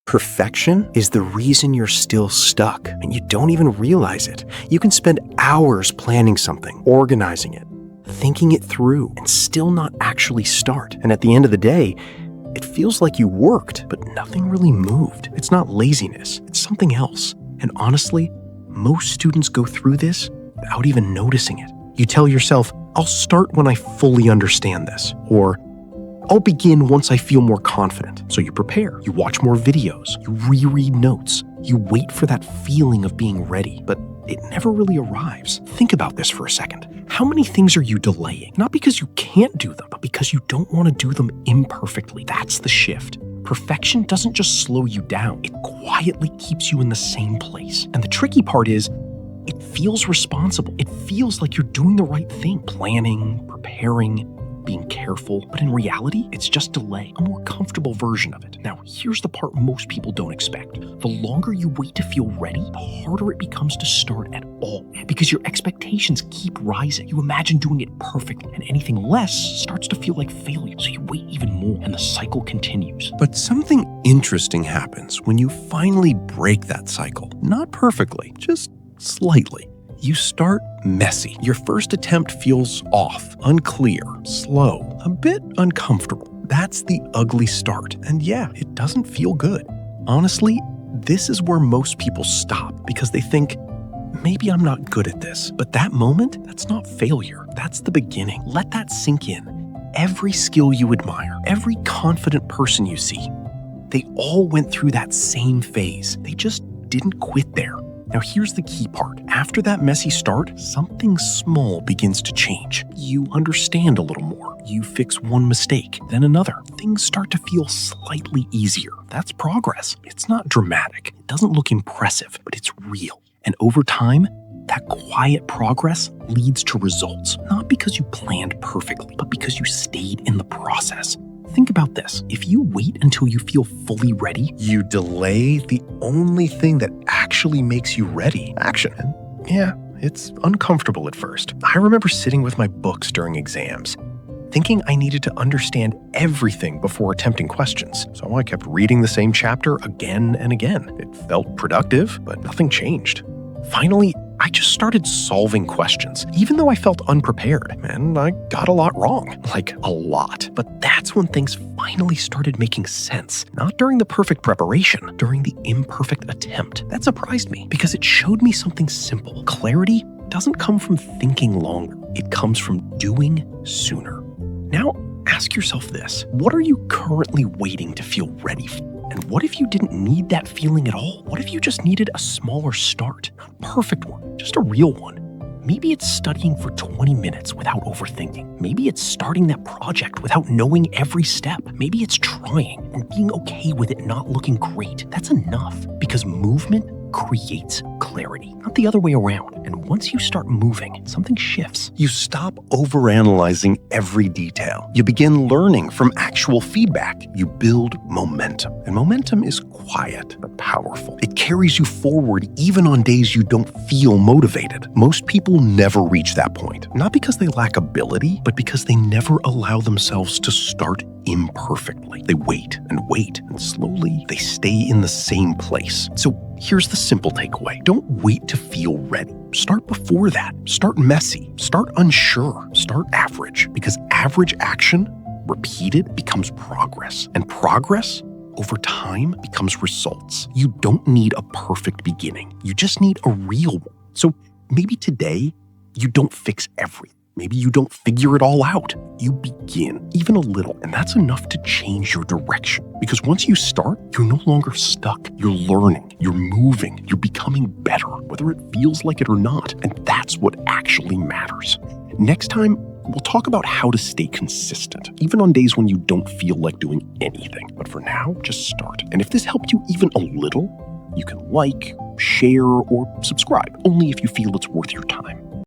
Perfection is the reason you're still stuck, and you don't even realize it. You can spend hours planning something, organizing it, thinking it through, and still not actually start. And at the end of the day, it feels like you worked, but nothing really moved. It's not laziness, it's something else. And honestly, most students go through this without even noticing it. You tell yourself, I'll start when I fully understand this, or I'll begin once I feel more confident. So you prepare, you watch more videos, you reread notes, you wait for that feeling of being ready, but it never really arrives. Think about this for a second. How many things are you delaying? Not because you can't do them, but because you don't want to do them imperfectly. That's the shift. Perfection doesn't just slow you down, it quietly keeps you in the same place. And the tricky part is, it feels responsible. It feels like you're doing the right thing, planning, preparing, being careful, but in reality, it's just delay, a more comfortable version of it. Now, here's the part most people don't expect. The longer you wait to feel ready, the harder it becomes to start at all, because your expectations keep rising. You imagine doing it perfect, and anything less starts to feel like failure, so you wait even more, and the cycle continues. But something interesting happens when you finally break that cycle. Not perfectly, just slightly. You start messy. Your first attempt feels off, unclear, slow, a bit uncomfortable. That's the ugly start. And yeah, it doesn't feel good. Honestly, this is where most people stop because they think, maybe I'm not good at this. But that moment, that's not failure. That's the beginning. Let that sink in. Every skill you admire, every confident person you see, they all went through that same phase. They just didn't quit there. Now here's the key part. After that messy start, something small begins to change. You understand a little more. You fix one mistake, then another. Things start to feel slightly easier. That's progress. It's not dramatic. It doesn't look impressive, but it's real. And over time, that quiet progress leads to results. Not because you planned perfectly, but because you stayed in the process. Think about this. If you wait until you feel fully ready, you delay the only thing that actually makes you ready. Action. And yeah, it's uncomfortable at first. I remember sitting with my books during exams, thinking I needed to understand everything before attempting questions. So I kept reading the same chapter again and again. It felt productive, but nothing changed. Finally, I just started solving questions, even though I felt unprepared, and I got a lot wrong. Like, a lot. But that's when things finally started making sense. Not during the perfect preparation, during the imperfect attempt. That surprised me, because it showed me something simple. Clarity doesn't come from thinking longer. It comes from doing sooner. Now, ask yourself this. What are you currently waiting to feel ready for? And what if you didn't need that feeling at all? What if you just needed a smaller start? Not a perfect one, just a real one. Maybe it's studying for 20 minutes without overthinking. Maybe it's starting that project without knowing every step. Maybe it's trying and being okay with it not looking great. That's enough, because movement creates clarity, not the other way around. And once you start moving, something shifts. You stop overanalyzing every detail. You begin learning from actual feedback. You build momentum. And momentum is quiet but powerful. It carries you forward even on days you don't feel motivated. Most people never reach that point. Not because they lack ability, but because they never allow themselves to start imperfectly. They wait, and slowly they stay in the same place. So here's the simple takeaway. Don't wait to feel ready. Start before that. Start messy. Start unsure. Start average. Because average action, repeated, becomes progress. And progress, over time, becomes results. You don't need a perfect beginning. You just need a real one. So maybe today, you don't fix everything. Maybe you don't figure it all out. You begin, even a little, and that's enough to change your direction. Because once you start, you're no longer stuck. You're learning, you're moving, you're becoming better, whether it feels like it or not. And that's what actually matters. Next time, we'll talk about how to stay consistent, even on days when you don't feel like doing anything. But for now, just start. And if this helped you even a little, you can like, share, or subscribe, only if you feel it's worth your time.